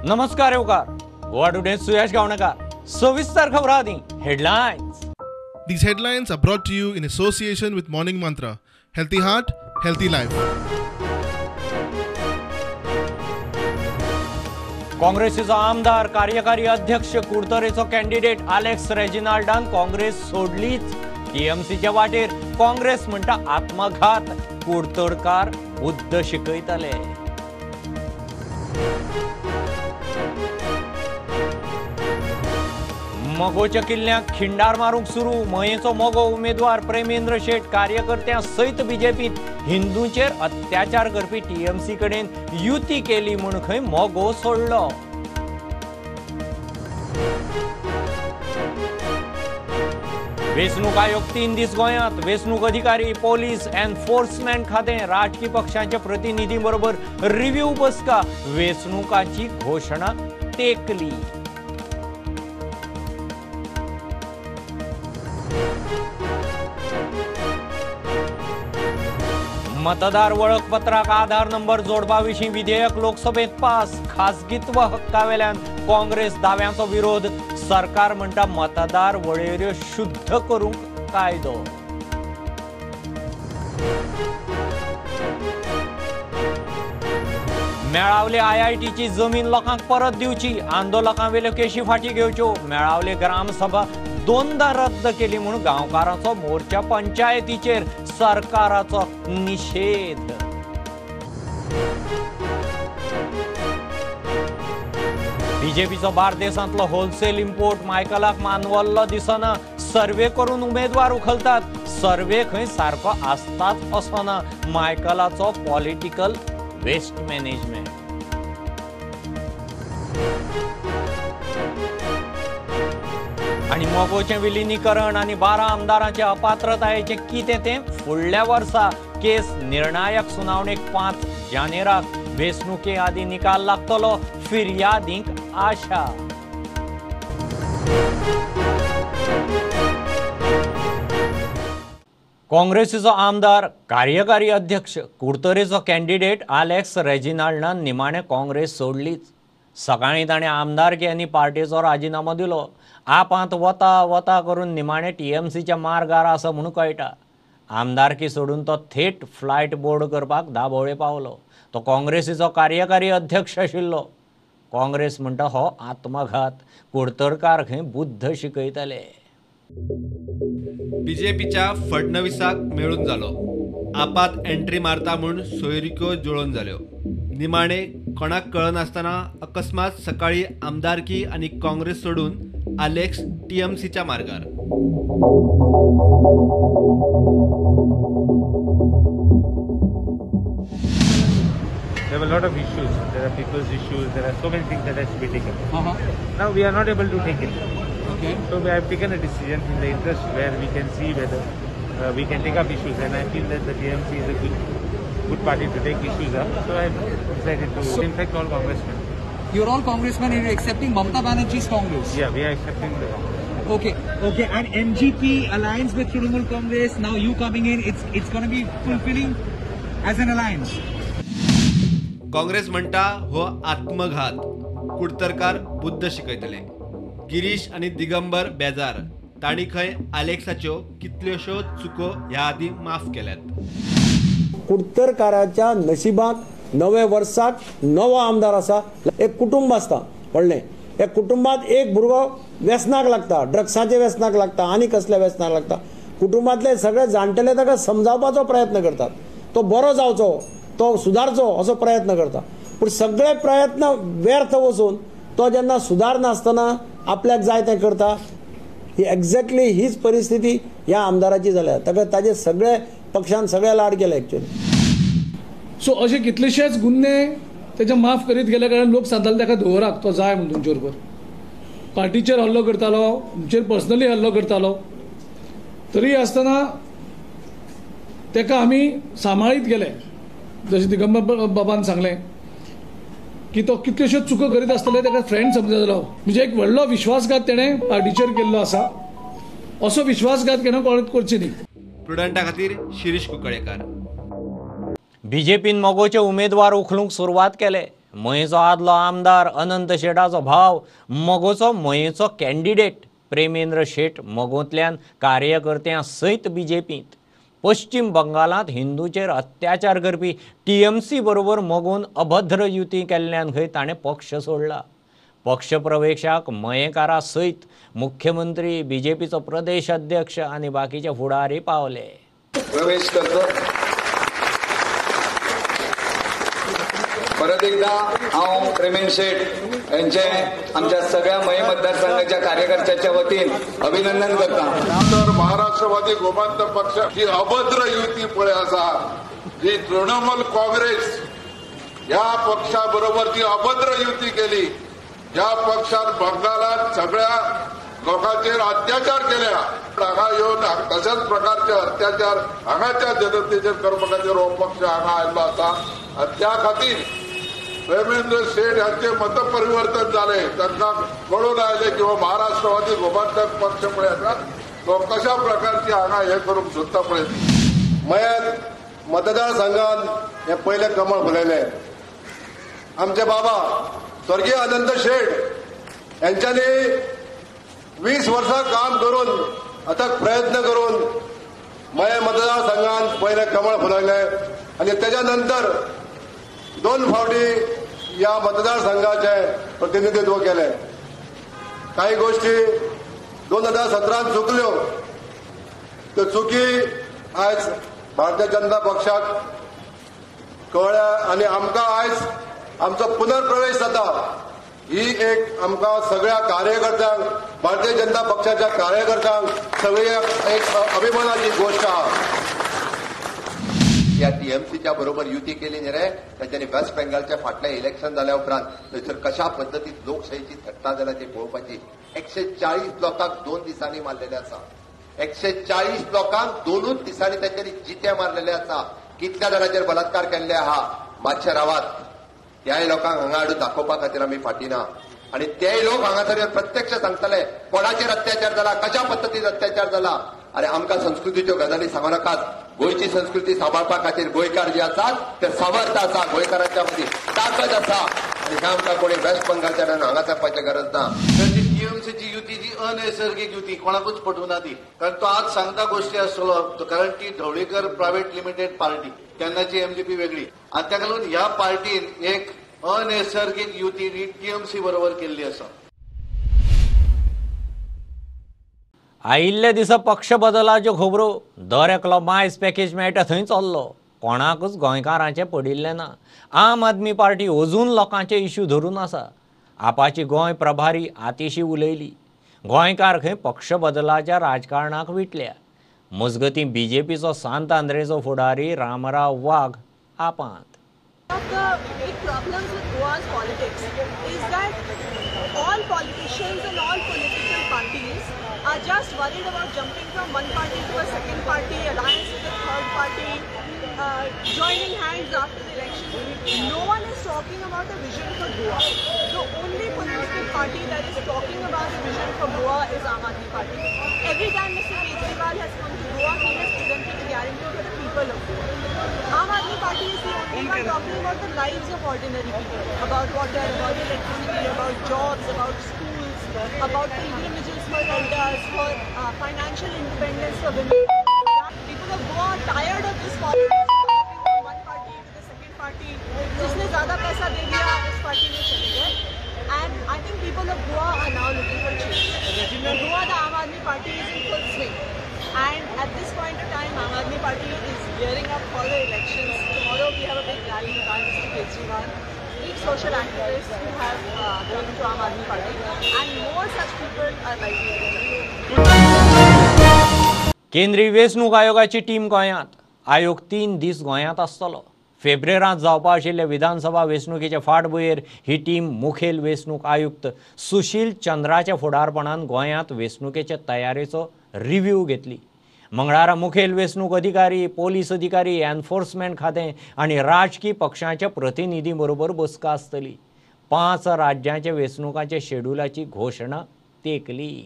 नमस्कार येवकार गोवा टुडे सुयश गावणकार सविस्तर खबरां headlines. These headlines are brought to you in association with Morning Mantra. Healthy heart, healthy life. काँग्रेसीचो आमदार कार्यकारी अध्यक्ष कुडतरेचो कॅन्डिडेट अलेक्स रेजिनाल्डान काँग्रेस सोडलीच. टीएमसीच्या वाटेर काँग्रेस म्हणटा आत्मघात. कुडतरकार बुद्ध शिकयतले. मोगोच्या किल्ल्याक खिंडार मारूंक सुरू. मयेचो मोगो उमेदवार प्रेमेंद्र शेट कार्यकर्त्यां सयत बीजेपीत हिंदूंचेर अत्याचार करपी टीएमसी कडेन युती केली म्हूण खंय मोगो सोडलो. वेंचणूक आयोग 3 दीस गोंयांत. वेंचणूक अधिकारी पोलीस एनफोर्समेंट खातें राजकीय पक्षांच्या प्रतिनिधी बरोबर रिव्ह्यू बसका. वेंचणुकाची घोशणा तेकली. मतदार वळखपत्राक आधार नंबर जोडपा विशीं विधेयक लोकसभेत पास. खासगीत्व हक्कावेल्यान काँग्रेस दाव्यांचो विरोध. सरकार म्हणटा मतदार वळेऱ्यो शुद्ध करूंक कायदो. मेळावले आयआयटीची जमीन लोकांक परत दिवची. आंदोलकांवेल्यो केशी फाटी घेवच्यो. मेळावले ग्रामसभा 2दा रद्द केली म्हूण गांवकारांचो मोर्चा पंचायतीचेर. सरकाराचो निषेध. बीजेपीचो बार्देसांतलो होलसेल इम्पोर्ट मायकलाक मानवल्लो दिसना. सर्वे करून उमेदवार उखलतात. सर्वे खंय सारको आसताच असो ना. मायकलाचो पॉलिटिकल वेस्ट मॅनेजमेंट. आणि मोगोचें विलिनीकरण आनी 12 आमदारांचे अपात्रतायेचें कितें तें फुडल्या वर्सा. केस निर्णायक सुनावणेक 5 जानेराक. वेंचणुके आदी निकाल लागतलो. फिर्यादींक आशा. काँग्रेसीचो आमदार कार्यकारी अध्यक्ष कुडतरेचो कॅन्डिडेट अलेक्स रेजिनाल्डान निमाणे काँग्रेस सोडलीच. सकाळीं ताणें आमदारकी आनी पार्टीचो राजिनामो दिलो. आपांत वता करून निमाणे टीएमसीच्या मार्गार आसा म्हूण कळटा. आमदारकी सोडून तो थेट फ्लायट बोर्ड करपाक दाबोळे पावलो. तो काँग्रेसीचो कार्यकारी अध्यक्ष आशिल्लो. काँग्रेस म्हणटा हो आत्मघात. कुडतरकार खंय बुद्ध शिकयतले. बीजेपीच्या फडणवीसाक मेळून जालो. आपात एंट्री मारता म्हूण सोयरिक्यो जुळोवन जाल्यो. निमाणे कोणाक कळनासतना अकस्मात सकाळी आमदारकी आनी काँग्रेस सोडून अलेक्स टीएमसीच्या मार्गार. There were a lot of issues. There are people's issues. There are so many things that has to be taken. Now we are not able to take it. Okay. So we have taken a decision in the interest where we can see whether we can take up issues. And I feel that the TMC is a good party to take issues up. So I decided to. In fact, all congressmen. You're all congressmen and you're accepting Mamata Banerjee's Congress. Yeah, we are accepting the Congress. Okay. And MGP alliance with Trinamool Congress. Now you coming in, it's going to be fulfilling as an alliance. Congress म्हणटा हो आत्मघात. कुडतरकार बुद्ध शिकयतले. गिरीश आणि दिगंबर बेजार तांणी खंय अलेक्साच्यो कितल्योशो चुको ह्या आदी माफ केल्यात. कुडतरकाराच्या नशिबात नवे वर्साक नवो आमदार आसा. एक कुटुंब आसता व्हडलें. एक कुटुंबात एक भुरगो व्यसनाक लागता, ड्रग्साच्या व्यसनाक लागता आनी कसल्या व्यसनाक लागता. कुटुंबातले सगळे जाणटेले ताका समजावपाचो प्रयत्न करतात. तो बरो जावचो, तो सुदारचो असो प्रयत्न करता. पूण सगळे प्रयत्न व्यर्थ वचून तो जेन्ना सुदारनासतना आपल्याक जाय तें करता. ही एक्झॅक्टली हीच परिस्थिती ह्या आमदाराची जाल्या. ताका ताजे सगळे पक्षान सगळे लाड केले एक्चुअली. सो असे कितलेशेच गुन्हे त्याचे माफ करीत गेल्या कारण लोक सांगताले ताका दवराक तो जाय म्हणून तुमचे बरोबर. पार्टीचेर हल्लो करतालो, तुमचेर पर्सनली हल्लो करतालो. तरी आसतना ताका आमी सांबाळीत गेले. जशें दिगंबर बाबान सांगलें की तो कितल्योश्योच चुको करीत आसतले ताका फ्रेंड समजलो. म्हणजे एक व्हडलो विश्वासघात तेणें पार्टीचेर केल्लो आसा. असो विश्वासघात केन्ना करची न्ही. प्रुडंटा खातीर शिरीष कुंकळेकार. बीजेपीन मोगोचे उमेदवार उखलूंक सुरवात केले. मयेचो आदलो आमदार अनंत शेटाचो भाव मोगोचो मयेचो कॅन्डिडेट प्रेमेंद्र शेट मोगोंतल्यान कार्यकर्त्यां सयत बीजेपींत पश्चिम बंगालांत हिंदूंचेर अत्याचार करपी TMC बरोबर मोगून अभद्र युती केल्ल्यान खंय ताणें पक्ष सोडला. पक्ष प्रवेशाक मयेकारा सयत मुख्यमंत्री बीजेपीचो प्रदेश अध्यक्ष आनी बाकीचे फुडारी पावले. प्रवेश करतो. परत एकदा हांव प्रेमेंद्र शेट यांचे आमच्या सगळ्या मये मतदारसंघाच्या कार्यकर्त्याच्या वतीन अभिनंदन करता. तर महाराष्ट्रवादी गोमांतक पक्ष ही अभद्र युती पळय आसा जी तृणमूल काँग्रेस ह्या पक्षाबरोबर जी अभद्र युती केली. ह्या पक्षान बंगालात सगळ्या लोकांचेर अत्याचार केल्या. हांगा येवन तशाच प्रकारचे अत्याचार हांगाच्या जनतेचेर करपाखातीर हो पक्ष हांगा आयिल्लो आसा आनी त्या खातीर प्रेमेंद्र शेट यांचे मतपरिवर्तन झाले. त्यांना कळून आयले की हो महाराष्ट्रवादी गोमांतक पक्ष पळय आसा तो कशा प्रकारची हांगा हे करूंक सोदता पळय. मयत मतदारसंघात हे पहिले कमळ फुलयले. आमचे बाबा स्वर्गीय अनंत शेट यांच्यानी 20 वर्सां काम करून अथक प्रयत्न करून मये मतदारसंघात पहिले कमळ फुलयले आणि त्याच्यानंतर 2 फावटी या मतदारसंघाचे प्रतिनिधित्व केले. काही गोष्टी 2017 चुकल्यो. त्यो चुकी आज भारतीय जनता पक्षाक कळ्ळ्या आणि आमकां आज आमचो पुनर्प्रवेश जाता. ही एक आमकां सगळ्या कार्यकर्त्यांक भारतीय जनता पक्षाच्या कार्यकर्त्यांक सगळी एक अभिमानाची गोष्ट आहा. या TMCच्या बरोबर युती केली न्ही रे. तांच्यांनी वेस्ट बेंगालच्या फाटल्या इलेक्शन जाल्या उपरांत थंयसर कशा पद्दतीन लोकशाहीची थट्टा जाल्या ती पळोवपाची. 140 लोकांक 2 दिसांनी मारलेले आसा. 140 लोकांक 2 दिसांनी तांच्यांनी जिते मारलेले आसा. कितल्या जाणांचेर बलात्कार केल्ले आहा मातशे रावात. त्याय लोकांक हांगा हाडून दाखोवपा खातीर आमी फाटी ना आणि तेय लोक हांगासर प्रत्यक्ष सांगतले कोणाचेर अत्याचार जाला, कशा पद्दतीन अत्याचार जाला. अरे आमकां संस्कृतीच्यो गजाली सांगू नाकात. गोंयची संस्कृती सांबाळपा खातीर गोंयकार जे आसात ते समर्थ आसा. गोंयकारांच्या मदीं ताकद आसा आणि हे आमकां कोणी वेस्ट बंगालच्या हांगा जावपाची गरज ना. TMCची युती जी अनैसर्गिक युती कोणाकूच पटूना ती. कारण तो आज सांगता गोष्टी आसतलो कारण ती ढवळीकर प्रायव्हेट लिमिटेड पार्टी तेन्नाची MGP वेगळी आणि त्या लागून ह्या पार्टीन एक अनैसर्गिक युती TMC बरोबर केल्ली आसा. आयिल्ल्या दिसा पक्ष बदलाच्यो खबरो दर एकलो मायज पॅकेज मेळटा थंय चल्लो. कोणाकूच गोंयकारांचें पडिल्लें ना. आम आदमी पार्टी अजून लोकांचे इश्यू धरून आसा. आपाची गोंय प्रभारी आतिशी उलयली. गोंयकार खंय पक्ष बदलाच्या राजकारणाक विटल्या. मजगतीं BJPचो सांत आंद्रेचो फुडारी रामराव वाघ आपांत. are just worried about jumping from one party to a second party, alliance with a third party, joining hands after the election. No one is talking about a vision for Goa. The only political party that is talking about a vision for Goa is Aam Aadmi Party. Every time Mr. Kejriwal has come to Goa, he has presented a guarantee for the people of Goa. Aam Aadmi Party is the only one talking about the lives of ordinary people, about water, about electricity, about jobs, about schools, about pilgrimages for elders, for financial independence for women. People of Goa are tired of this politics, from one party to the second party. जिसने ज़्यादा पैसा दे दिया उस party में चले गए. And I think people of Goa are now looking for change. In Goa, the Aam Aadmi Party is in full swing. And at this point of time, Aam Aadmi Party is gearing up for the elections. Tomorrow we have a big rally by Mr. Kejriwal. Big social activists who have come to Aam Aadmi Party. And more such people are likely to come. केंद्रीय वेंचणूक आयोगाची team गोंयांत. आयोग 3 दीस गोंयांत आसतलो. फेब्रुवारांत जावपा आशिल्ल्या विधानसभा वेंचणुकेचे फाटभुंयेर ही टीम मुखेल वेंचणूक आयुक्त सुशील चंद्राच्या फुडारपणान गोंयांत वेंचणुकेचे तयारेचो रिव्ह्यू घेतली. मंगळारा मुखेल वेंचणूक अधिकारी, पोलीस अधिकारी, एनफोर्समेंट खातें आनी राजकीय पक्षांच्या प्रतिनिधी बरोबर बसका आसतली. 5 राज्यांच्या वेंचणुकांच्या शेड्युलाची घोशणा तेंकली.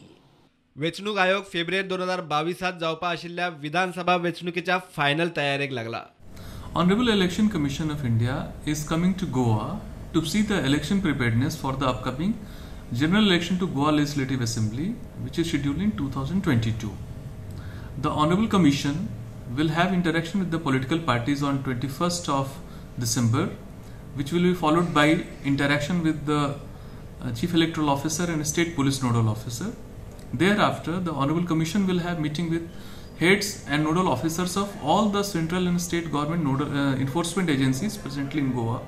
वेंचणूक आयोग फेब्रुवारी 2022 जावपा आशिल्ल्या विधानसभा वेंचणुकेच्या फायनल तयारेक लागला. Honorable Election Commission of India is coming to Goa to see the election preparedness for the upcoming general election to Goa Legislative Assembly, which is scheduled in 2022. The Honorable Commission will have interaction with the political parties on 21st of December, which will be followed by interaction with the Chief Electoral Officer and State Police Nodal Officer. Thereafter, the Honorable Commission will have meeting with heads and nodal officers of all the central and state government enforcement agencies presently in Goa,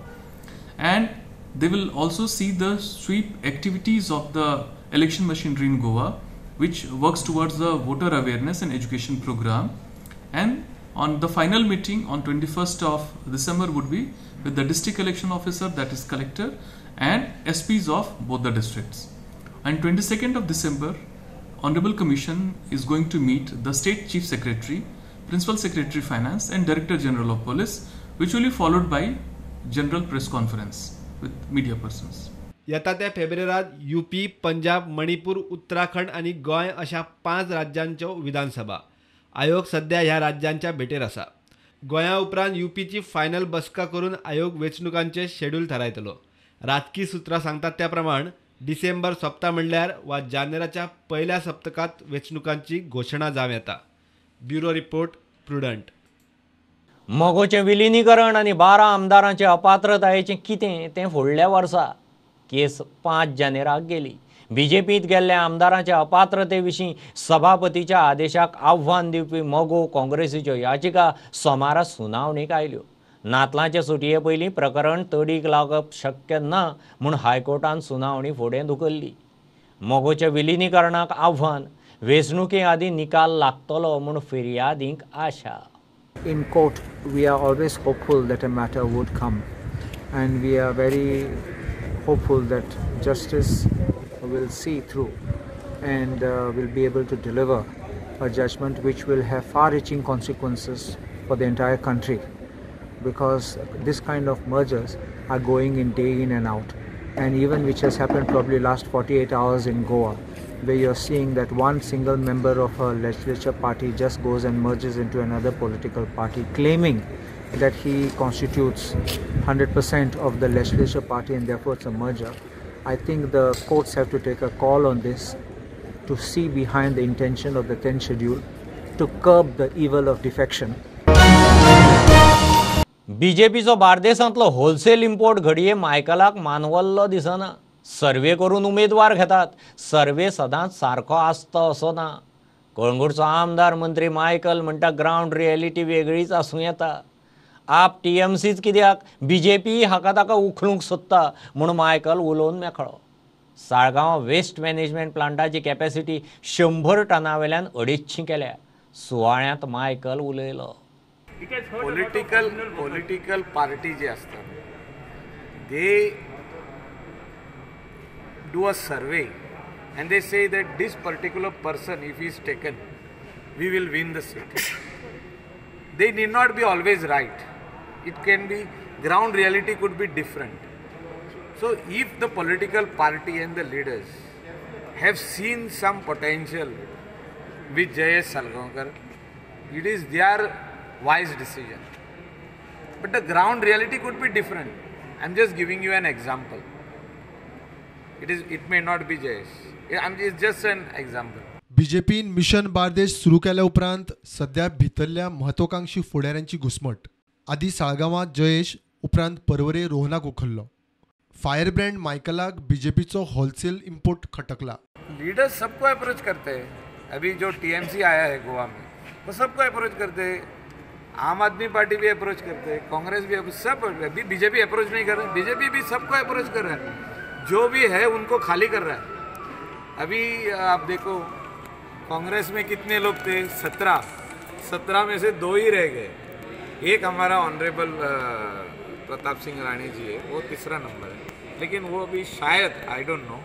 and they will also see the sweep activities of the election machinery in Goa, which works towards the voter awareness and education program. And on the final meeting on 21st of December would be with the district election officer, that is collector, and SPs of both the districts. And 22nd of December, Honorable Commission is going to meet the State Chief Secretary, Principal Secretary Finance and Director General of Police, which will be followed by General Press Conference with media persons. येता त्या फेब्रुवारीत UP, Punjab, Manipur, Uttarakhand आणि गोंय अशा 5 राज्यांच्यो विधानसभा आयोग सध्या ह्या राज्यांच्या भेटेर आसा. गोंया उपरांत UPची फायनल बसका करून आयोग वेंचणुकांचे शेड्यूल थारायतलो. राजकीय सुत्रां सांगतात त्या प्रमाण डिसेंबर सोंपता म्हणल्यार वा जानेवारीच्या पहिल्या सप्तकात वेंचणुकांची घोषणा जावं येता. Bureau report, prudent. मोगोचें विलिनीकरण आनी 12 आमदारांचे अपात्रतायेचें कितें तें फुडल्या वर्सा केस 5 जानेराक गेली. बीजेपीत गेल्ल्या आमदारांच्या अपात्रते विशीं सभापतीच्या आदेशाक आव्हान दिवपी मोगो काँग्रेसीच्यो याचिका सोमारा सुनावणेक आयल्यो. नातलांचे सुटये पयलीं प्रकरण तडीक लागप शक्य ना म्हूण हायकोर्टान सुनावणी फुडें धुकल्ली. मोगोच्या विलिनीकरणाक आव्हान, वेंचणुके आदीं निकाल लागतलो म्हूण फिर्यादींक आशा. In court, we are always hopeful that a matter would come, and we are very hopeful that justice will see through and will be able to deliver a judgment which will have far-reaching consequences for the entire country, because this kind of mergers are going in day in and out, and even which has happened probably last 48 hours in Goa, where you're seeing that one single member of a legislature party just goes and merges into another political party, claiming that he constitutes 100% of the legislature party and therefore it's a merger. I think the courts have to take a call on this to see behind the intention of the 10th schedule to curb the evil of defection. बीजेपीचो बार्देसांतलो wholesale import घडये मायकलाक मानवल्लो दिसना. सर्वे करून उमेदवार घेतात, सर्वे सदांच सारको आसता असो ना. कळंगूटचो आमदार मंत्री मायकल म्हणटा ग्रावंड रियलिटी वेगळीच आसूं येता. आप TMCच कित्याक, बीजेपी हाका ताका उखलूंक सोदता म्हूण मायकल उलोवन मेखळो. साळगांव वेस्ट मॅनेजमेंट प्लांटाची कॅपॅसिटी 100 टना वयल्यान 250 केल्या. सुवाळ्यांत मायकल उलयलो. पॉलिटिकल पार्टी जे असतात, दे do a survey and they say that this particular person, if he is taken, we will win the seat. They need not be always right. It can be, ground reality could be different. So if the political party and the leaders have seen some potential with Jayesh Salgaonkar, it is their wise decision. But the ground reality could be different. I'm just giving you an example. It may not be Jayesh. It's just an example. बीजेपीन mission Bardez सुरू केल्या उपरांत सध्या भितरल्या महत्वाकांक्षी फुडाऱ्यांची घुसमट. आदी साळगांवांत जयेश, उपरांत परवरे रोहनाक उखल्लो. फायर ब्रँड मायकलाक बीजेपीचो होलसेल इम्पोर्ट खटकला. लीडर्स सबको अप्रोच करते हैं. अभी जो TMC आया है गोवा में, वो सबको अप्रोच करते हैं. आम आदमी पार्टी भी अप्रोच करते हैं, कांग्रेस भी, सब. अभी बीजेपी अप्रोच नहीं कर रहे, बीजेपी भी सबको अप्रोच कर रहा है. जो भी है उनको खाली कर रहा है. अभी आप देखो, कांग्रेस में कितने लोग थे? 17 में से 2 ही रह गए. एक हमारा ऑनरेबल प्रताप सिंह राणी जी है, वो 3रा नंबर है. लेकिन वो अभी शायद, I don't know,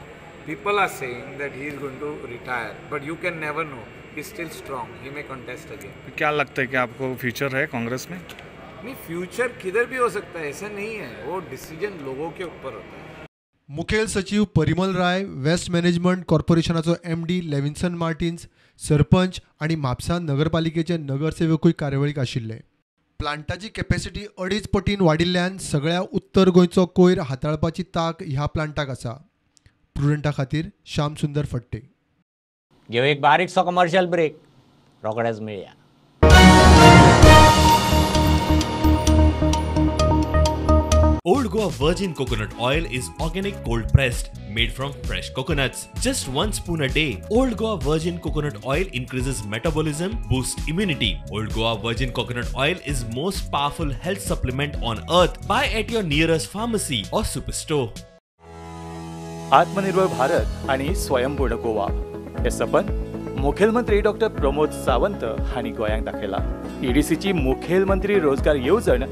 people are saying that he is going to retire, but you can never know. He is still strong, he may contest again. क्या लगता है कि आपको फ्यूचर है कांग्रेस में? नहीं, फ्यूचर किधर भी हो सकता है, ऐसा नहीं है. वो डिसीजन लोगों के ऊपर होता है. मुखेल सचिव परिमल राय, वेस्ट मॅनेजमेंट कॉर्पोरेशनाचो MD लेविन्सन मार्टिन्स, सरपंच आणि म्हापसा नगरपालिकेचे नगरसेवकूय कार्यावळीक आशिल्ले. प्लांटाची कॅपॅसिटी 2.5 पटीन वाडिल्ल्यान सगळ्या उत्तर गोंयचो कोयर हाताळपाची तांक ह्या प्लांटाक आसा. प्रुडंटा खातीर श्याम सुंदर फडटे. घेऊ एक बारीकसो कमर्शियल ब्रेक, रोखडेच मेळया. Old Goa Virgin Coconut Oil is organic cold pressed, made from fresh coconuts. Just 1 spoon a day. Old Goa Virgin Coconut Oil increases metabolism, boosts immunity. Old Goa Virgin Coconut Oil is most powerful health supplement on earth. Buy at your nearest pharmacy or superstore. आत्मनिर्भर भारत आणि स्वयंपूर्ण गोवा हे सपन मुखेलमंत्री doctor Pramod Sawant हांणी गोंयांक दाखयला. EDCची मुखेलमंत्री रोजगार येवजण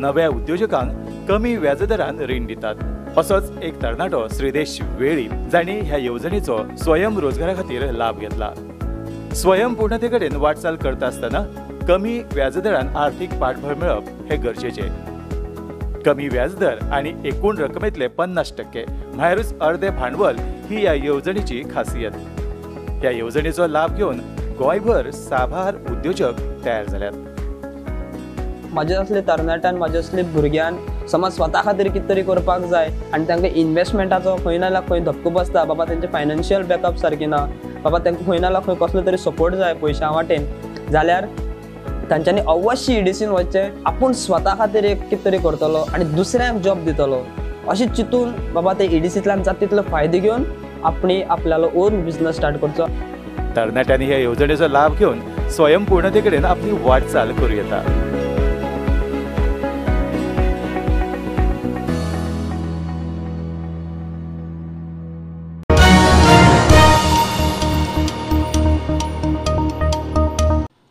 नव्या उद्योजकांक कमी व्याजदरान रीण दितात. असोच एक तरणाटो श्रीदेश वेळी जाणी ह्या येवजणेचो स्वयं रोजगारा खातीर लाभ घेतला. स्वयंपूर्णते कडेन वाटचाल करता आसतना कमी व्याजदरान आर्थीक पाठबळ मेळप हे गरजेचे. कमी व्याजदर आणि एकूण रकमेतले 50% भायरूच अर्धे भांडवल ही या येवजणेची खासियत. ह्या येवजणेचो लाभ घेवन गोंयभर साबार उद्योजक तयार जाल्यात. माझे असले तरणाट्यान माझे असले भुरग्यान समज स्वता खातीर कितें तरी करपाक जाय आनी तांकां इन्वेस्टमेंटाचो खंय ना जाल्यार खंय धक्को बसता, बाबा तेंचे फायनान्शियल बॅकअप सारकें ना, बाबा तांकां खंय ना जाल्यार खंय कसलो तरी सपोर्ट जाय पयशा वाटेन, जाल्यार तांच्यांनी अवश्य EDCन वचचें. आपूण स्वता खातीर एक कितें तरी करतलो आनी दुसऱ्यांक जॉब दितलो अशें चिंतून बाबा ते EDCंतल्यान जाता तितलो फायदो घेवन आपणी आपल्यालो ओन बिझनस स्टार्ट करचो. तरणाट्यांनी ह्या येवजणेचो लाभ घेवन स्वयंपूर्णते कडेन आपली वाटचाल करूं येता.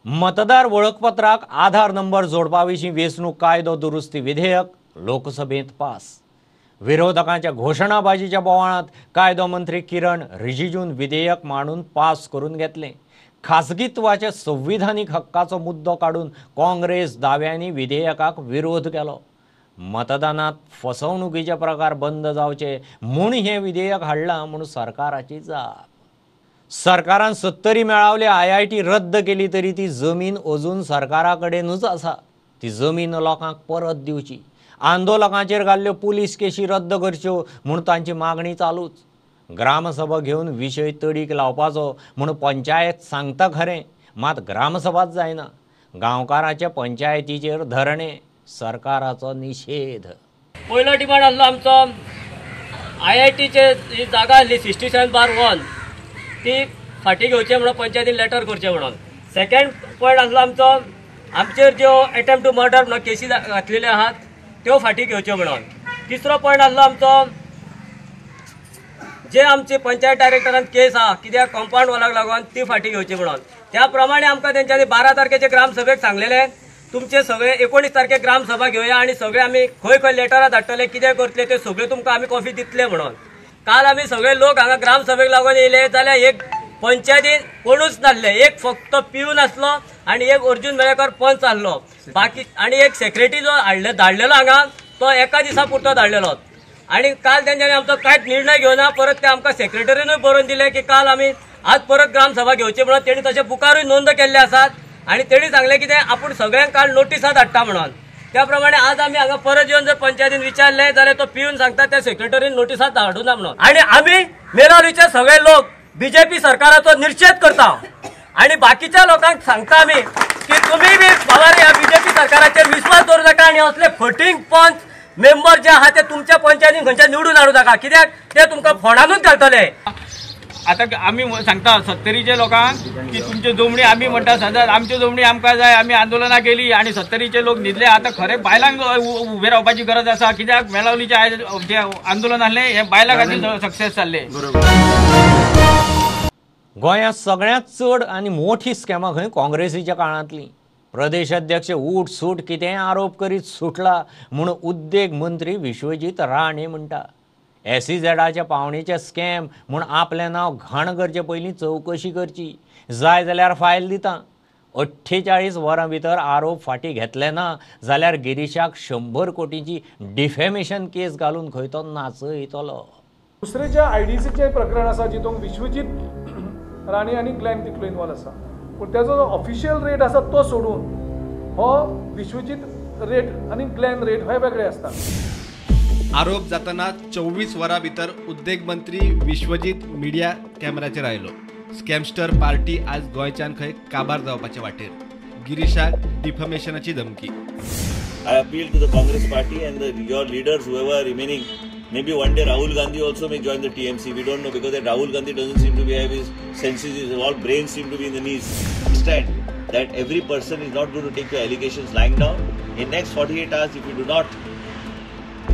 मतदार वळखपत्राक आधार नंबर जोडपा विशीं वेंचणूक कायदो दुरुस्ती विधेयक लोकसभेत पास. विरोधकांच्या घोशणाबाजीच्या बोवाळांत कायदो मंत्री किरण रिजिजून विधेयक मांडून पास करून घेतलें. खासगीत्वाच्या संविधानीक हक्काचो मुद्दो काडून काँग्रेस दाव्यांनी विधेयकाक विरोध केलो. मतदानात फसवणुकीचे प्रकार बंद जावचे म्हूण हें विधेयक हाडलां म्हूण सरकाराची जाप. सरकारान 70 मेळावले IIT रद्द केली तरी ती जमीन अजून सरकारा कडेनूच आसा. ती जमीन लोकांक परत दिवची. आंदोलकांचेर घाल्ल्यो पुलीस केशी रद्द करच्यो म्हूण तांची मागणी चालूच. ग्रामसभा घेवन विशय तडीक लावपाचो म्हूण पंचायत सांगता खरें, मात ग्रामसभाच जायना. गांवकारांचे पंचायतीचेर धरणे, सरकाराचो निषेध. पयलो डिमांड आसलो आमचो IITचे जागा आसली 67/1 ती फाटी घेवचे म्हणून पंचायतीन लेटर करचे म्हणून. सेकंड पॉयंट आसलो आमचो आमचेर ज्यो अटेम्प्ट टू मर्डर म्हणून केसी घातलेले आहात त्यो फाटी घेवच्यो म्हणून. तिसरो पॉयंट आसलो आमचो जे आमची पंचायत डायरेक्टरान केस आहा कित्याक कंपाऊंड वॉलाक लागून ती फाटी घेवची म्हणून. त्या प्रमाणे आमकां तेंच्यांनी 12 तारखेचे ग्रामसभेक सांगलेले तुमचे सगळे 19 तारखेक ग्रामसभा घेवया आणि सगळे आमी खंय खंय लेटरां धाडटले कितें करतले ते सगळे तुमकां आमी कॉफी दितले म्हणून. काल आमी सगळे लोक हांगा ग्रामसभेक लागून येयले जाल्यार एक पंचायतीन कोणूच नासले. एक फक्त पिऊन आसलो आणि एक अर्जुन मेळेकर पंच आसलो. बाकी आणि एक सेक्रेटरी जो धाडलेलो हांगा तो एका दिसा पुरतो धाडलेलो. आणि काल तेंच्यांनी आमचो कांयच निर्णय घेवना. परत ते आमकां सेक्रेटरीनूय बरोवन दिले की काल आमी आज परत ग्रामसभा घेवची म्हणून. तेणी तशें बुकारूय नोंद केल्ले आसात आणि तेणी सांगले की आपूण सगळ्यांक काल नोटिसा धाडटा म्हणून. त्या प्रमाणे आज आमी हांगा परत येवन जर पंचायतीन विचारले जाल्यार तो पिऊन सांगता त्या सेक्रेटरीन नोटिसा धाडूना म्हणून. आणि आमी मेलावलीचे सगळे लोक BJP सरकाराचो निषेध करता आणि बाकीच्या लोकांक सांगता आमी की तुम्ही बी बाबा ह्या BJP सरकाराचेर विश्वास दवरूं नाका आणि असले फटींग पंच मेंबर जे आहात ते तुमच्या पंचायतीन खंयच्या निवडून हाडूं नाका कित्याक ते तुमकां फोंडानूच घालतले. आता आमी सांगता 70चे लोकांक की तुमची जमणी आमी म्हणटा सदांच आमची जमणी आमकां जाय. आमी आंदोलनां केली आणि 70चे लोक न्हिदले. आता खरे बायलांक उबे रावपाची गरज आसा कित्याक मेलावलीचे आयज जे आंदोलन आसलें हे बायलां खातीर सक्सेस जाल्ले. गोंयांत सगळ्यांत चड आनी मोठी स्कॅमां खंय काँग्रेसीच्या काळांतली. प्रदेश अध्यक्ष उठ सूट कितेंय आरोप करीत सुटला म्हूण उद्देग मंत्री विश्वजीत राणे म्हणटा. SEZच्या पावणेचे स्कॅम म्हूण आपलें नांव घाण करचे पयलीं चवकशी करची. जाय जाल्यार फायल दिता. 48 वरां भितर आरोप फाटी घेतले ना जाल्यार गिरीशाक 100 कोटींची डिफेमेशन केस घालून खंय तो नाचयतलो. दुसरे जे IDCचे प्रकरण आसा जितूंत विश्वजीत राणे आनी ग्लॅन तितलो इन्वॉल्व आसा पूण तेजो जो ऑफिशियल रेट आसा तो सोडून हो विश्वजीत रेट आणि ग्लेन रेट हे वेगळे असतात. आरोप जाताना 24 वरां भितर उद्देग मंत्री विश्वजीत मिडिया कॅमेराचेर आयलो. स्कॅमस्टर पार्टी आज गोंयच्यान खंय काबार जावपाचे वाटेर. गिरीशाक डिफमेशनाची धमकी. I appeal to the Congress party and your leaders, whoever are remaining. Maybe one day Rahul Gandhi also may join the TMC. We don't know, because that Rahul Gandhi doesn't seem to be have his senses. All brains seem to be in the knees. Understand that every person is not going to take your allegations lying down. In next 48 hours, if you do not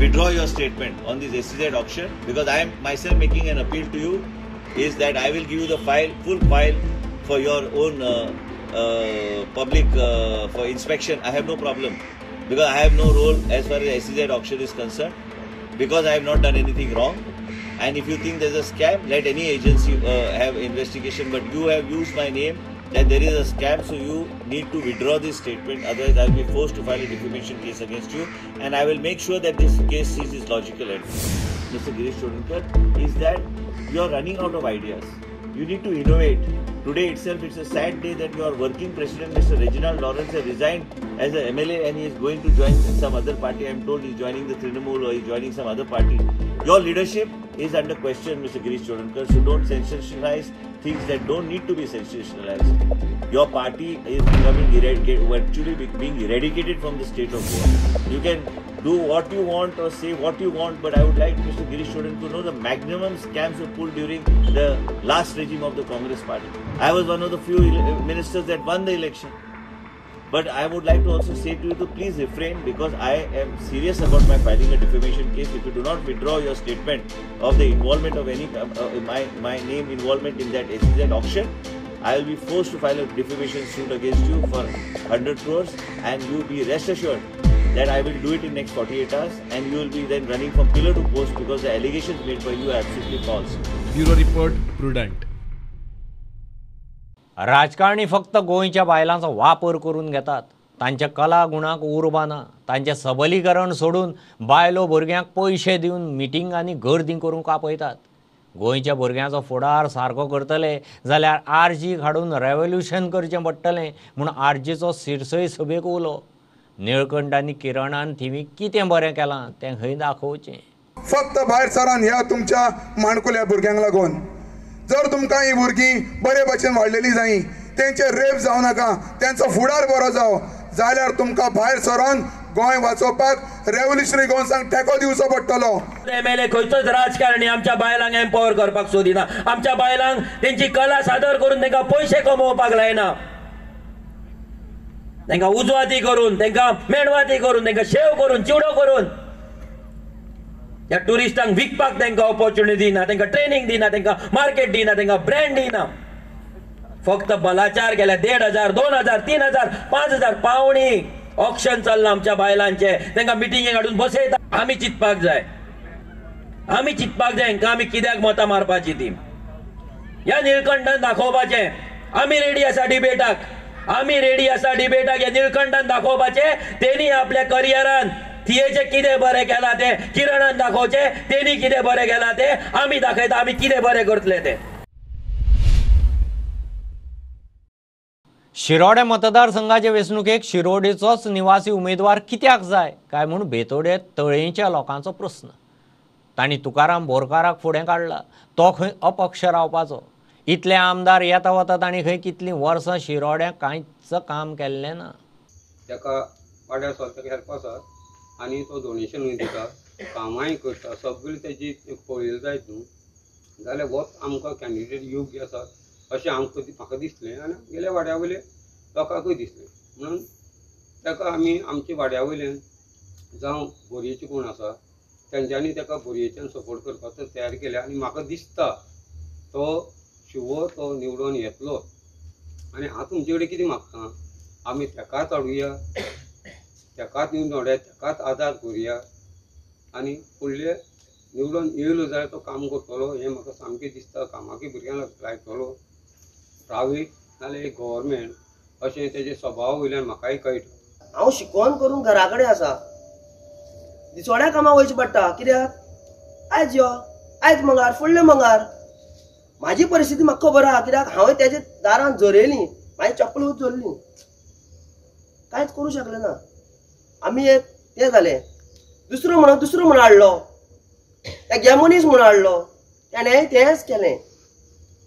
withdraw your statement on this SEZ auction, because I am myself making an appeal to you, is that I will give you the full file for your own public for inspection. I have no problem, because I have no role as far as SEZ auction is concerned, because I have not done anything wrong. And if you think there's a scam, let any agency have investigation, but you have used my name that there is a scam, so you need to withdraw this statement, otherwise I will be forced to file a defamation case against you, and I will make sure that this case sees its logical end. Mr. Girish Chodankar, is that you are running out of ideas. You need to innovate. Today itself, it's a sad day that your working president, Mr. Reginald Lawrence, has resigned as an MLA and he is going to join some other party. I am told he is joining the Trinamool or he is joining some other party. Your leadership is under question, Mr. Girish Chodankar, so don't sensationalize things that don't need to be sensationalized. Your party is becoming virtually being eradicated from the state of Goa. You can do what you want or say what you want, but I would like Mr. Girish Chodankar to know the maximum scams were pulled during the last regime of the Congress party. I was one of the few ministers that won the election. But I would like to also say to you to please refrain, because I am serious about my filing a defamation case. If you do not withdraw your statement of the involvement of any my name involvement in that SEZ auction, I will be forced to file a defamation suit against you for 100 crores, and you be rest assured that I will do it in next 48 hours, and you will be then running from pillar to post, because the allegations made by you are absolutely false. Bureau report prudent. राजकारणी फक्त गोंयच्या बायलांचो वापर करून घेतात. तांच्या कला गुणाक उर्बाना. तांचें सबलीकरण सोडून बायलो भुरग्यांक पयशे दिवन मिटिंगांनी गर्दी करूंक आपयतात. गोंयच्या भुरग्यांचो फुडार सारको करतले जाल्यार आरजी काडून रेव्होल्युशन करचें पडटलें म्हूण आरजीचो शिरसय सभेक उलो. निळकंठ आनी किरणान थिवी कितें बरें केलां तें खंय दाखोवचें. फक्त भायर सरान ह्या तुमच्या माणकुल्या भुरग्यांक लागून. जर तुमकां ही भुरगीं बरे भशेन वाडलेली जायी, तेंचे रेप जावं नाका, तेंचो फुडार बरो जावं, जाल्यार तुमकां भायर सरोन गोंय वाचोवपाक रेव्होल्युशनरी गोवन्सांक तेंको दिवचो पडटलो. एमएलए खंयचोच राजकारणी आमच्या बायलांक एम्पावर करपाक सोदिना. आमच्या बायलांक तेंची कला सादर करून तांकां पयशे कमोवपाक लायना. तांकां उजवाती करून, तांकां मेणवाती करून, तांकां शेव करून, चिवडो करून त्या टुरिस्टांक विकपाक तांकां ऑपॉर्च्युनिटी दिना, तांकां ट्रेनिंग दिना, तांकां मार्केट दिना, तांकां ब्रँड दिना. फक्त बलाचार केल्या. 1,500, 2,000, 3,000, 5,000 पावणी ऑक्शन चल्लां आमच्या बायलांचे. तांकां मिटिंगेक हाडून बसयता. आमी चिंतपाक जाय, आमी चिंतपाक जाय हांकां आमी कित्याक मतां मारपाची ती. ह्या निळकंठान दाखोवपाचें आमी रेडी आसा डिबेटाक. आमी रेडी आसा डिबेटाक. ह्या निळकंठान दाखोवपाचें तेणी आपल्या करियरान थियेचें कितें बरें केलां तें किरणान दाखोवचें. तेणी कितें बरें केलां तें आमी दाखयता. आमी कितें बरें करतले तें. शिरोडे मतदारसंघाचे वेंचणुकेक शिरोडेचोच निवासी उमेदवार कित्याक जाय काय म्हूण बेतोडे तळयेच्या लोकांचो प्रस्न. तांणी तुकाराम बोरकाराक फुडें काडला. तो खंय अपक्ष रावपाचो. इतले आमदार येता वता तांणी खंय कितलीं वर्सां शिरोड्याक कांयच काम केल्लें ना. ताका वाड्यार चलपाक हेल्प आसा आनी तो डोनेशनूय दिता, कामांय करता, सगळी तेजी पळयली जायत न्हू जाल्यार होच आमकां कॅन्डिडेट योग्य आसा अशें म्हाका दिसलें आनी गेल्या वाड्या वयले लोकांकूय दिसलें. म्हणून ताका आमी आमच्या वाड्या वयल्यान जावं बोरयेचे कोण आसा तेंच्यांनी ताका बोरयेच्यान सपोर्ट करपाचो तयार केल्या आनी म्हाका दिसता तो शिवो तो निवडून येतलो. आनी हांव तुमचे कडेन कितें मागतां, आमी ताकाच हाडुया, ताकाच निवडून ताकाच आदार करुया आनी फुडले निवडून येयलो जाल्यार तो काम करतलो हें म्हाका सामकें दिसता. कामाकूय भुरग्यांक लायतलो, प्रायवेट नाल्यार एक गव्हर्मेंट अशें तेजे स्वभावा वयल्यान म्हाकाय कळटा. हांव शिकोवन करून घरा कडेन आसा, दिसवड्या कामां वयचें पडटा. कित्याक आयज यो आयज मंगार फुडले मंगार. म्हाजी परिस्थिती म्हाका खबर आहा, कित्याक हांवें तेजे दारान झरयली, म्हाजी चप्पल जोडली. कांयच करूं शकले ना. आमी एक तें जालें, दुसरो म्हणून हाडलो, त्या गॅमनीस म्हणून हाडलो, त्याने तेंच केलें.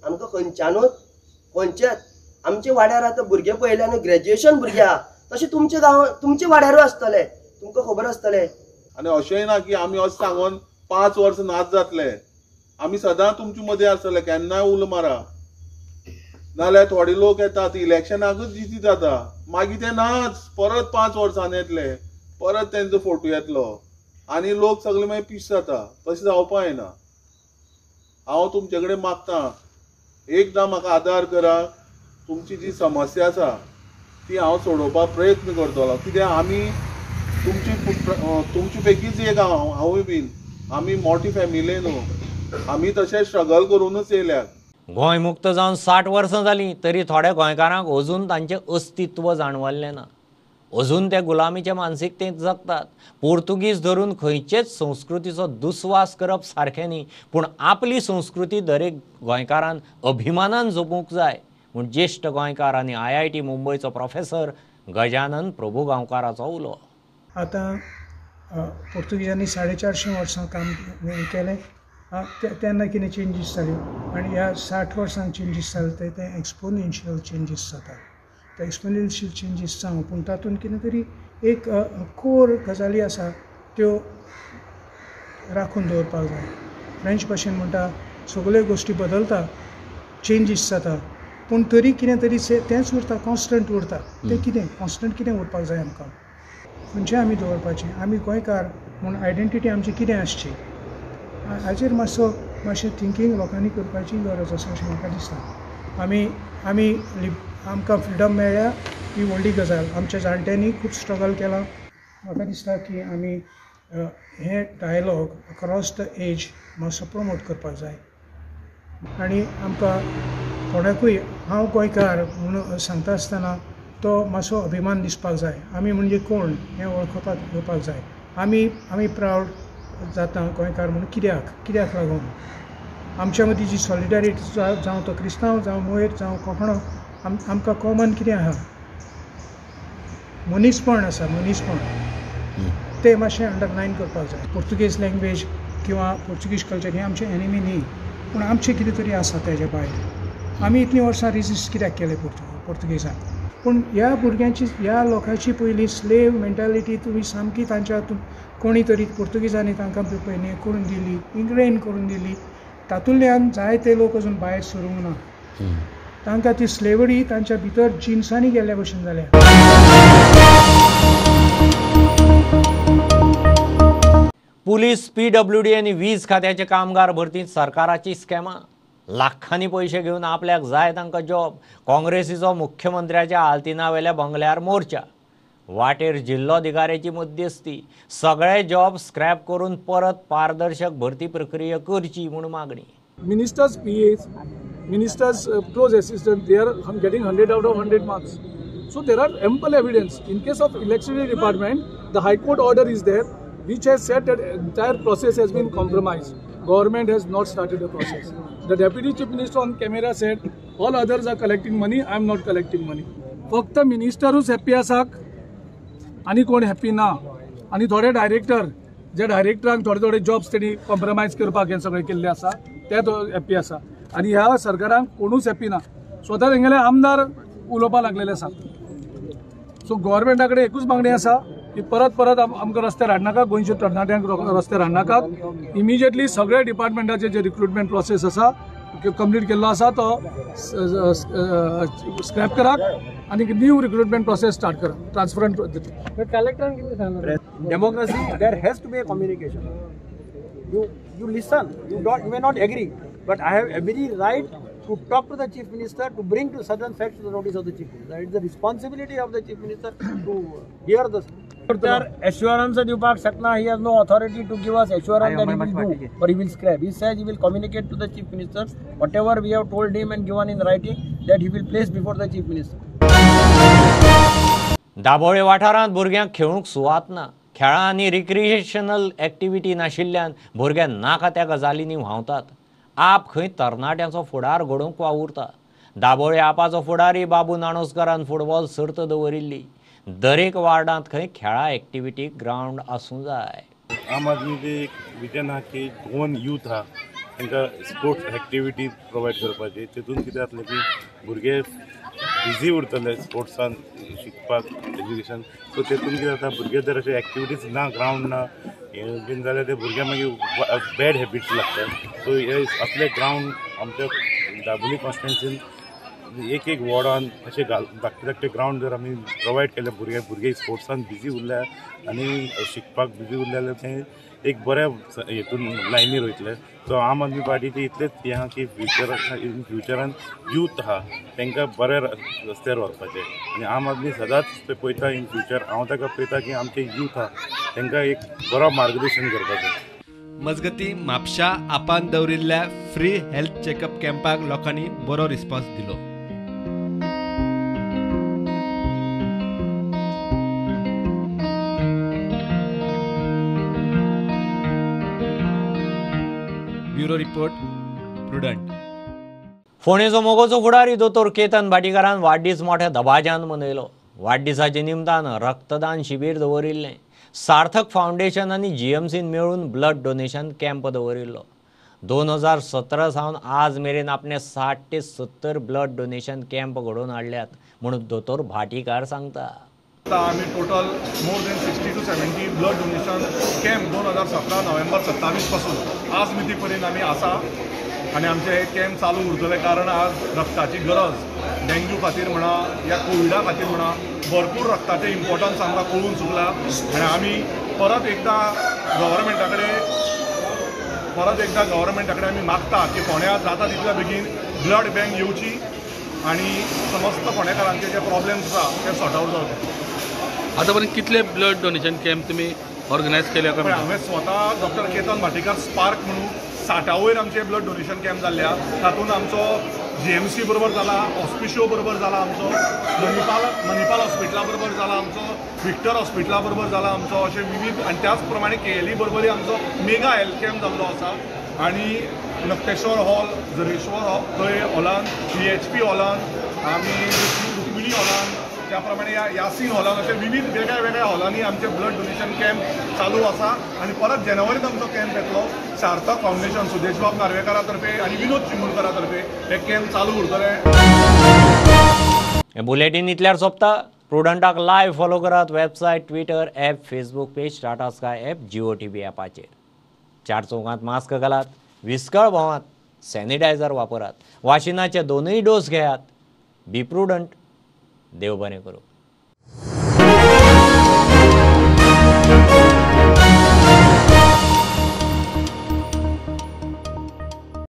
आमकां खंयच्याच आमच्या वाड्यार आतां भुरगे पळयले न्हू, ग्रॅज्युएशन भुरगे आहा, तशें तुमच्या वाड्यारूय आसतले, तुमकां खबर आसतलें. आनी अशेंय ना की आमी अशें सांगून 5 वर्स नाच जातले. आमी सदां तुमचे मदीं आसतले, केन्नाय उलो मारा. नाल्यार थोडे लोक येतात इलेक्शनाकूच जिती जाता, मागीर ते नाच परत 5 वर्सांनी येतले, परत तेंचो फोटो येतलो आनी लोक सगळे मागीर पीस जाता. तशें जावपा येना. हांव तुमचे कडेन मागतां, एकदां म्हाका आदार करा. तुमची जी समस्या आसा ती हांव सोडोवपाक प्रयत्न करतलो. कित्याक आमी तुमचे पैकीच एक हांवूय बीन. आमी मोठी फॅमिली न्हू, आमी तशें स्ट्रगल करूनच येयल्यात. गोंय मुक्त जावन 60 वर्सां जालीं तरी थोड्या गोंयकारांक अजून तांचें अस्तित्व जाणवल्लें ना. अजून ते गुलामीचे मानसिकतेंत जगतात. पोर्तुगीज धरून खंयचेच संस्कृतीचो दुस्वास करप सारकें न्ही, पूण आपली संस्कृती दरेक गोंयकारान अभिमानान जपूंक जाय म्हूण ज्येश्ठ गोंयकार आनी IIT मुंबयचो प्रोफेसर गजानन प्रभुगांवकाराचो उलो. आतां पोर्तुगीजांनी 450 वर्सां काम केलें, तेन्ना कितें चेंजीस जाल्यो आनी ह्या 60 वर्सांक चेंजीस जाले ते एक्सपोनेन्शियल चेंजीस जाता. ते एक्सपोनेन्शियल चेंजीस जावं, पूण तातूंत कितें तरी एक कोर गजाली आसा त्यो राखून दवरपाक जाय. फ्रेंच भाशेन म्हणटा सगळ्यो गोश्टी बदलता, चेंजीस जाता, पूण तरी कितें तरी तेंच उरता, कॉन्स्टंट उरता. तें कितें कॉन्स्टंट कितें उरपाक जाय आमकां, खंयचें आमी दवरपाचें. आमी गोंयकार म्हूण आयडेंटिटी आमची कितें आसची, हाचेर मातशें थिंकींग लोकांनी करपाची गरज आसा अशें म्हाका दिसता. आमकां फ्रिडम मेळ्ळ्या ही व्हडली गजाल. आमच्या जाणट्यांनी खूब स्ट्रगल केलां. म्हाका दिसता की आमी हे डायलॉग अक्रॉस द एज मातसो प्रमोट करपाक जाय. आनी आमकां थोड्याकूय हांव गोंयकार म्हणून सांगता आसतना तो मातसो अभिमान दिसपाक जाय. आमी म्हणजे कोण हें वळखपाक येवपाक जाय. आमी प्रावड जाता गोंयकार म्हणून कित्याक लागून. आमच्या मदीं जी सॉलिडारिटी जावं तो क्रिस्तांव जावं मोयर जावं कोंकणो, आमकां कॉमन कितें आहा, मनीसपण आसा. तें मातशें अंडरलायन करपाक जाय. पोर्तुगीज लँग्वेज किंवा पोर्तुगीज कल्चर हें आमचें एनिमी न्ही, पूण आमचें कितें तरी आसा तेजे भायर. आमी इतलीं वर्सां रेजिस्ट कित्याक केलें पोर्तुगीजाक. पूण ह्या लोकांची पयलीं स्लेव मेंटेलिटी तुमी सामकी तांच्या कोणी तरी पोर्तुगीजांनी तांकां पयलीं करून दिली, इन्ग्रेन करून दिली. तातूंतल्यान जायते लोक अजून भायर सरूंक ना. तांकां ती स्लेवरी तांच्या भितर जिन्सांनी गेल्ल्या भशेन जाल्या. पुलीस, PWD आनी वीज खात्याचे कामगार भरतींत सरकाराची स्कॅमां. लाखांनी पयशे घेवन आपल्याक जाय तांकां जॉब. काँग्रेसीचो मुख्यमंत्र्याच्या आल्तिनावेल्या बंगल्यार मोर्चा. वाटेर जिल्लोधिकाऱ्याची मध्यस्थी. सगळे जॉब स्क्रॅप करून परत पारदर्शक भरती प्रक्रिया करची म्हूण मागणी. Ministers' PAs, ministers' close assistants, they are getting 100 out of 100 marks. So there are ample evidence. In case of electricity department, the High Court order is there, which has said that entire process has been compromised. Government has not started the process. The Deputy Chief Minister on camera said, all others are collecting money, I am not collecting money. फक्त मिनिस्टरूच happy आसा आनी कोण happy ना. आनी थोडे director, ज्या डायरेक्टरांक थोडे jobs तेणी कॉम्प्रमायज करपाक हें सगळें केल्लें आसा ते हॅप्पी आसा. आनी ह्या सरकारांक कोणूच हॅप्पी ना. स्वता तेंगेले आमदार उलोवपाक लागलेले आसा. सो गव्हर्मेंटा कडेन एकूच मागणी आसा की परत आमकां रस्त्यार हाडनाका, गोंयच्या तरणाट्यांक रस्त्यार हाडनाका. इमिजिएटली सगळे डिपार्टमेंटाचे जे रिक्रुटमेंट प्रोसेस आसा कंप्लीट केल्लो आसा तो स्क्रॅप करात आनी न्यू रिक्रुटमेंट प्रोसेस स्टार्ट करा, ट्रान्सफरंट पद्दती. कलेक्टरान कितें सांगलें? Democracy, there has to be a communication. You listen. You may not agree, but I have every right to talk to the Chief Minister, to bring to certain facts to the notice of the Chief Minister. It's the responsibility of the Chief Minister to hear the. Assurance दिवपाक शकना. He has no authority to give us assurance that he will do, but he will scrap. He says he will communicate to the Chief Minister whatever we have told him and given in writing that he will place before the Chief Minister. Dabole वाठारांत भुरग्यांक खेळूंक सुवात ना. खेळां आनी recreational activity नाशिल्ल्यान भुरगे नाका त्या गजालींनी व्हांवतात. आप खंय तरणाट्यांचो फुडार घडोवंक वावुरता. दाबोळे आपाचो फुडारी बाबू नाणोसकरान फुटबॉल सर्त दवरिल्ली. दरेक वार्डांत खंय खेळा एक्टिविटी ग्राउंड आसूं जाय. आम आदमीचे एक विजन आहा की 2 यूथ आहा तांकां स्पोर्ट्स एक्टिविटी प्रोवायड करपाची. तितून कितें जातलें की भुरगे बिजी उरतले स्पोर्ट्सान शिकपाक एज्युकेशन. सो तितून कितें जाता भुरगे जर अशे एक्टिविटीज ना ग्राउंड ना हें बीन जाल्यार ते भुरग्यां मागीर बॅड हॅबिट्स लागतात. सो हे असले ग्राउंड आमच्या दाबोली कॉन्स्टिट्युन्सीन एक वॉर्डान अशे धाकटे ग्राउंड जर आमी प्रोवायड केले भुरगे स्पोर्ट्सान बिजी उरल्या आनी शिकपाक बिजी उरले जाल्यार ते एक बऱ्या हेतून लायनीर वयतले. सो आम आदमी पार्टीचे इतलेच हें आहा की इन फ्युचरान यूथ आहा तांकां बऱ्या रस्त्यार व्हरपाचें. आनी आम आदमी सदांच पळयता इन फ्युचर हांव ताका पळयता की आमचे यूथ आहा तांकां एक बरो मार्गदर्शन करपाचें. मजगती म्हापशा आपान दवरिल्ल्या फ्री हेल्थ चॅकअप कॅम्पाक लोकांनी बरो रिस्पॉन्स दिलो. Bureau report Prudent. फोंडेचो मोगोचो फुडारी दोतोर केतन भाटीकारान वाडदीस मोठ्या दबाज्यान मनयलो. वाडदिसाचे निमतान रक्तदान शिबीर दवरिल्लें. सार्थक फावंडेशन आनी GMCन मेळून ब्लड डोनेशन कॅम्प दवरिल्लो. 2017 सावन आज मेरेन आपणे 60 ते 70 ब्लड डोनेशन कॅम्प घडोवन हाडल्यात म्हणून दोतोर भाटीकार सांगता. आम्ही total more than 60 to 70 blood donation camp 2017 November 27 पासून आज मिती पर्यंत आमी आसा आणि आमचे हे कॅम्प चालू उरतले. कारण आज रक्ताची गरज डेंग्यू खातीर म्हणा या कोविडा खातीर म्हणा भरपूर रक्ताचे इम्पॉर्टन्स आमकां कळून चुकला. आणि आमी परत एकदा गव्हर्मेंटा कडेन आमी मागता की फोंड्या जाता तितल्या बेगीन ब्लड बँक येवची आणि समस्त फोंडेकारांचे जे प्रॉब्लेम्स आसा ते सॉर्ट आउट जावचे. आता पर्यंत कितले ब्लड डोनेशन कॅम्प तुम्ही ऑर्गनायज केले? हांवें स्वता डॉक्टर केतन भाटीकार स्पार्क म्हणून 60 वयर आमचे ब्लड डोनेशन कॅम्प जाल्ल्या. तातूंत आमचो GMC बरोबर जाला, ऑस्पिशियो बरोबर जाला आमचो, मणिपाल हॉस्पिटला बरोबर जाला आमचो, विक्टर हॉस्पिटला बरोबर जाला आमचो, अशे विविध. आनी त्याच प्रमाणे KLE बरोबरय आमचो मेगा हेल्थ कॅम्प जाल्लो आसा. आनी नक्तेश्वर हॉल, जरेश्वर हॉल थंय हॉलान, PHP हॉलान, आमी रुक्मिणी हॉलान, त्या प्रमाणे यासीन हॉलान अशे विविध वेगळ्या हॉलांनी आमचे ब्लड डोनेशन कॅम्प चालू आसा. आणि परत जानेवारीत आमचो कॅम्प येतलो. सार्थक फावंडेशन सुदेशबाब नार्वेकारा तर्फे आणि विनोद चिमुलकारा तर्फे हे कॅम्प चालू उरतले. हे बुलेटिन इतल्यार सोंपता. प्रुडंटाक लायव्ह फॉलो करात. Website, Twitter, app, Facebook page, Tata Sky app, Jio TV ॲपाचेर. 4 चौगांत मास्क घालात, विस्कळ भोंवात, सॅनिटायझर वापरात, वाशिनाचे 2 डोस घेयात. बी प्रुडंट. देव बरें करूं.